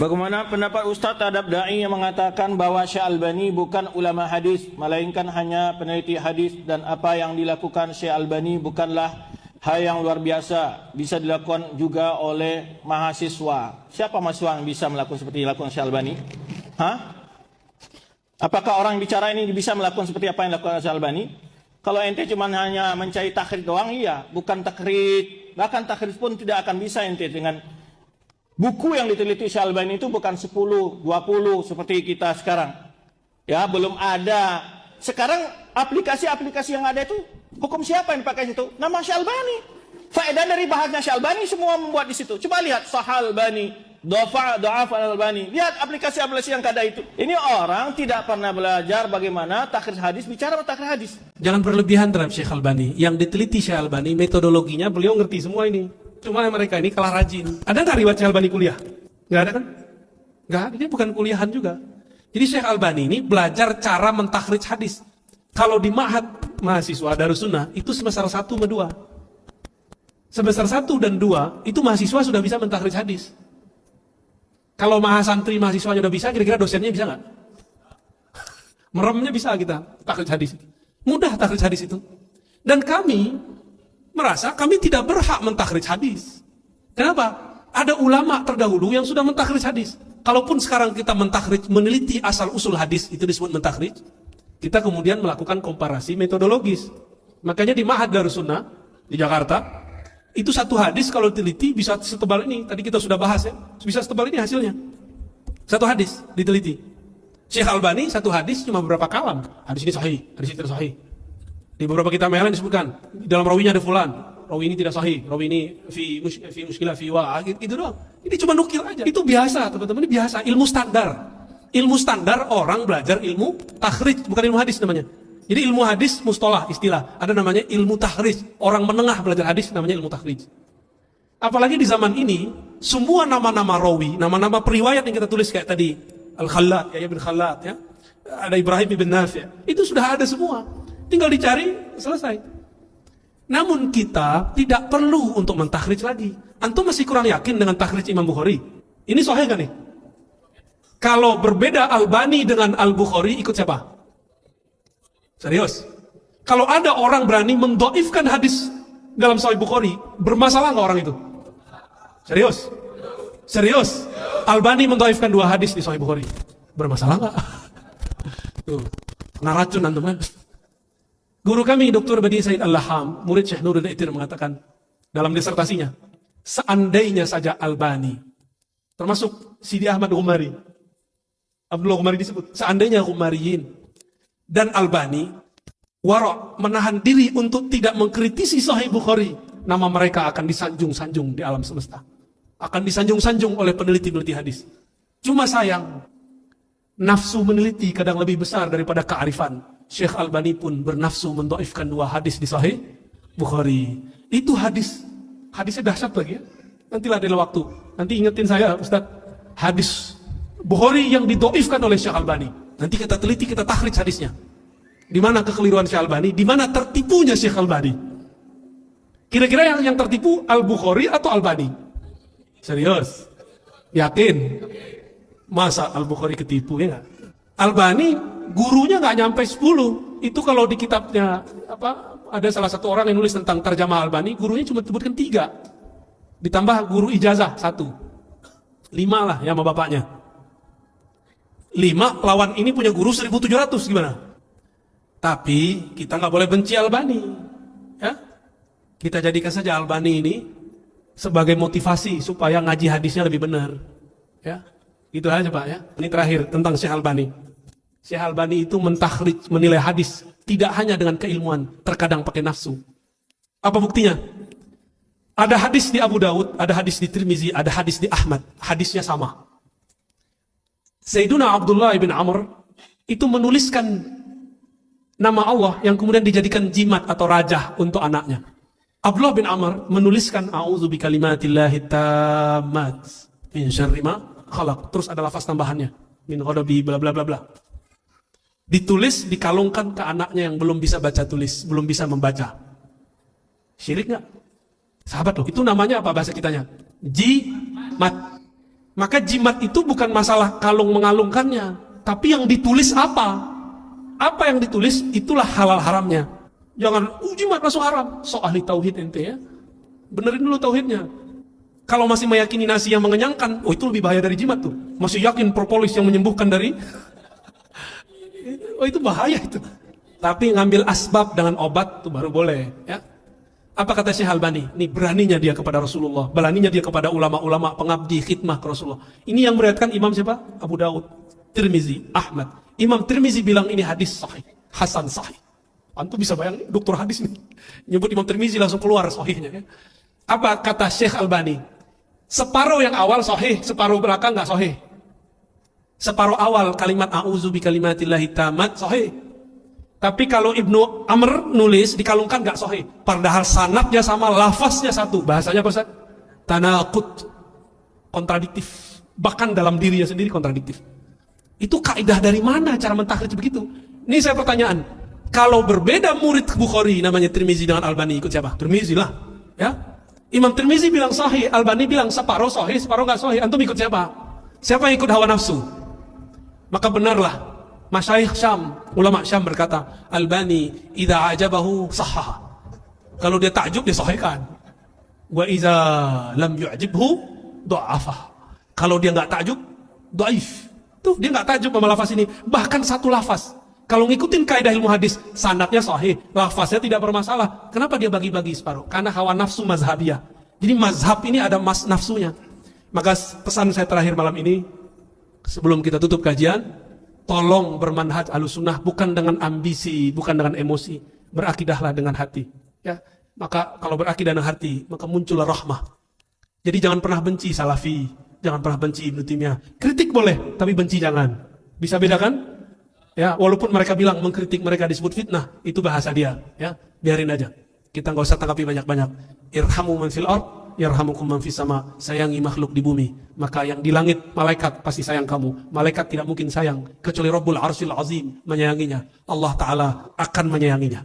Bagaimana pendapat Ustaz terhadap da'i yang mengatakan bahwa Syekh Albani bukan ulama hadis, melainkan hanya peneliti hadis, dan apa yang dilakukan Syekh Albani bukanlah hal yang luar biasa, bisa dilakukan juga oleh mahasiswa. Siapa mahasiswa yang bisa melakukan seperti yang dilakukan Syekh Albani? Apakah orang bicara ini bisa melakukan seperti apa yang dilakukan Syekh Albani? Kalau ente cuma hanya mencari takhrid doang, iya, bukan takhrid. Bahkan takhrid pun tidak akan bisa ente dengan buku yang diteliti Syekh Albani itu bukan 10, 20 seperti kita sekarang. Ya, belum ada. Sekarang aplikasi-aplikasi yang ada itu, hukum siapa yang dipakai situ? Nama Syekh Albani. Faedah dari bahasnya Syekh Albani semua membuat di situ. Coba lihat Sahih Albani, Dha'af Albani. Lihat aplikasi-aplikasi yang ada itu. Ini orang tidak pernah belajar bagaimana takhrid hadis, bicara takhrid hadis. Jangan berlebihan terhadap Syekh Albani. Yang diteliti Syekh Albani, metodologinya beliau ngerti semua ini. Cuma mereka ini kalah rajin. Ada nggak riwayat Syekh Albani kuliah? Nggak ada kan? Nggak ada, dia bukan kuliahan juga. Jadi Syekh Albani ini belajar cara mentakhrij hadis. Kalau di ma'had mahasiswa Darussunnah, itu semester 1 sama 2. Semester 1 dan 2, itu mahasiswa sudah bisa mentakhrij hadis. Kalau mahasantri mahasiswanya udah bisa, kira-kira dosennya bisa nggak? Meremnya bisa kita, takhrij hadis. Mudah takhrij hadis itu. Dan kami merasa kami tidak berhak mentakhrij hadis. Kenapa? Ada ulama terdahulu yang sudah mentakhrij hadis. Kalaupun sekarang kita mentakhrij, meneliti asal usul hadis, itu disebut mentakhrij. Kita kemudian melakukan komparasi metodologis. Makanya di Ma'had Darussunnah di Jakarta, itu satu hadis kalau diteliti bisa setebal ini. Tadi kita sudah bahas ya, bisa setebal ini hasilnya. Satu hadis diteliti. Syekh Albani satu hadis cuma beberapa kalam. Hadis ini sahih, hadis ini tidak sahih. Di beberapa kitab yang lain disebutkan, di dalam rawinya ada fulan, rawi ini tidak sahih, rawi ini fi muskilah fi wa, gitu doang. Ini cuma nukil aja. Itu biasa, teman-teman, ini biasa, ilmu standar. Ilmu standar orang belajar ilmu takhrij, bukan ilmu hadis namanya. Jadi ilmu hadis mustalah, istilah. Ada namanya ilmu takhrij. Orang menengah belajar hadis namanya ilmu takhrij. Apalagi di zaman ini, semua nama-nama rawi, nama-nama periwayat yang kita tulis kayak tadi, Al-Khallat, Yahya bin Khallat, ya. Ada Ibrahim bin Nafi', itu sudah ada semua. Tinggal dicari, selesai. Namun kita tidak perlu untuk mentakhrij lagi. Antum masih kurang yakin dengan takhrij Imam Bukhari? Ini sahih kan nih? Kalau berbeda Albani dengan Al-Bukhari, ikut siapa? Serius? Kalau ada orang berani mendoifkan hadis dalam Sahih Bukhari, bermasalah nggak orang itu? Serius? Serius? Albani mendoifkan 2 hadis di Sahih Bukhari, bermasalah nggak? Tuh, kena racun antum kan? Guru kami Dr. Badi Said Al-Laham, murid Syekh Nurul Itir, mengatakan dalam disertasinya, seandainya saja Albani, termasuk Sidi Ahmad Ghumari, Abdullah Ghumari disebut, seandainya Ghumariyin dan Albani wara' menahan diri untuk tidak mengkritisi Sahih Bukhari, nama mereka akan disanjung-sanjung di alam semesta, akan disanjung-sanjung oleh peneliti-peneliti hadis. Cuma sayang, nafsu meneliti kadang lebih besar daripada kearifan. Syekh Albani pun bernafsu mendoifkan 2 hadis di Sahih Bukhari. Itu hadisnya dahsyat lagi ya. Nantilah ada waktu, nanti ingetin saya Ustaz, hadis Bukhari yang didoifkan oleh Syekh Albani. Nanti kita teliti, kita takhrij hadisnya. Di mana kekeliruan Syekh Albani, di mana tertipunya Syekh Albani. Kira-kira yang tertipu Al-Bukhari atau Albani? Serius? Yakin? Masa Al-Bukhari ketipu, ya nggak? Albani gurunya nggak nyampe 10. Itu kalau di kitabnya ada salah satu orang yang nulis tentang terjemah Albani, gurunya cuma sebutkan 3. Ditambah guru ijazah 1. 5 lah ya sama bapaknya. 5 lawan ini punya guru 1.700, gimana? Tapi kita nggak boleh benci Albani, ya. Kita jadikan saja Albani ini sebagai motivasi supaya ngaji hadisnya lebih benar, ya. Gitu aja Pak ya. Ini terakhir tentang Syekh Albani. Syekh Albani itu mentakhrij, menilai hadis tidak hanya dengan keilmuan, terkadang pakai nafsu. Apa buktinya? Ada hadis di Abu Dawud, ada hadis di Tirmizi, ada hadis di Ahmad, hadisnya sama. Sayyiduna Abdullah bin Amr itu menuliskan nama Allah yang kemudian dijadikan jimat atau rajah untuk anaknya. Abdullah bin Amr menuliskan a'udzu bikalimatillahi tammat min syarri ma khalaq. Terus ada lafaz tambahannya, min ghadabi bla bla bla bla. Ditulis, dikalungkan ke anaknya yang belum bisa baca tulis, belum bisa membaca. Syirik nggak? Sahabat loh, itu namanya apa bahasa kitanya? Jimat. Maka jimat itu bukan masalah kalung mengalungkannya, tapi yang ditulis apa? Apa yang ditulis itulah halal haramnya. Jangan jimat langsung haram. So ahli tauhid ente ya. Benerin dulu tauhidnya. Kalau masih meyakini nasi yang mengenyangkan, oh itu lebih bahaya dari jimat tuh. Masih yakin propolis yang menyembuhkan dari oh itu bahaya itu. Tapi ngambil asbab dengan obat itu baru boleh ya. Apa kata Syekh Albani? Ini beraninya dia kepada Rasulullah, beraninya dia kepada ulama-ulama pengabdi khidmah ke Rasulullah. Ini yang meriwayatkan Imam siapa? Abu Daud, Tirmizi, Ahmad. Imam Tirmizi bilang ini hadis sahih, hasan sahih. Antum bisa bayangin dokter hadis nih nyebut Imam Tirmizi langsung keluar sahihnya ya. Apa kata Syekh Albani? Separuh yang awal sahih, separuh belakang enggak sahih. Separuh awal kalimat a'udzu bikalimatillahi tammat sahih. Tapi kalau Ibnu Amr nulis dikalungkan enggak sahih. Padahal sanadnya sama, lafaznya satu. Bahasanya apa Ustaz? Tanaqud. Kontradiktif. Bahkan dalam dirinya sendiri kontradiktif. Itu kaidah dari mana cara mentakhrij begitu? Ini saya pertanyaan. Kalau berbeda murid Bukhari namanya Tirmizi dengan Albani, ikut siapa? Tirmizi lah. Ya. Imam Tirmizi bilang sahih, Albani bilang separuh sahih, separuh enggak sahih. Antum ikut siapa? Siapa yang ikut hawa nafsu? Maka benarlah Masyayikh Syam, ulama Syam berkata, Albani idza ajabahu sahha. Kalau dia takjub dia sahihkan. Wa idza lam yu'jibhu dha'afa. Kalau dia enggak takjub, dhaif. Tuh dia enggak takjub sama lafaz ini. Bahkan satu lafaz. Kalau ngikutin kaidah ilmu hadis, sanadnya sahih, lafaznya tidak bermasalah. Kenapa dia bagi-bagi separuh? Karena hawa nafsu mazhabiyah. Jadi mazhab ini ada nafsunya. Maka pesan saya terakhir malam ini, sebelum kita tutup kajian, tolong bermanhaj Ahlussunnah bukan dengan ambisi, bukan dengan emosi. Berakidahlah dengan hati. Ya, maka kalau berakidah dengan hati, maka muncullah rahmah. Jadi jangan pernah benci Salafi, jangan pernah benci Ibnu Taimiyah. Kritik boleh, tapi benci jangan. Bisa bedakan? Ya, walaupun mereka bilang mengkritik mereka disebut fitnah, itu bahasa dia. Ya, biarin aja. Kita nggak usah tanggapi banyak-banyak. Irhamu man fil ard, yarhamukum man fis sama. Sayangi makhluk di bumi, maka yang di langit malaikat pasti sayang kamu. Malaikat tidak mungkin sayang kecuali Rabbul Arsyil Azim menyayanginya. Allah Ta'ala akan menyayanginya.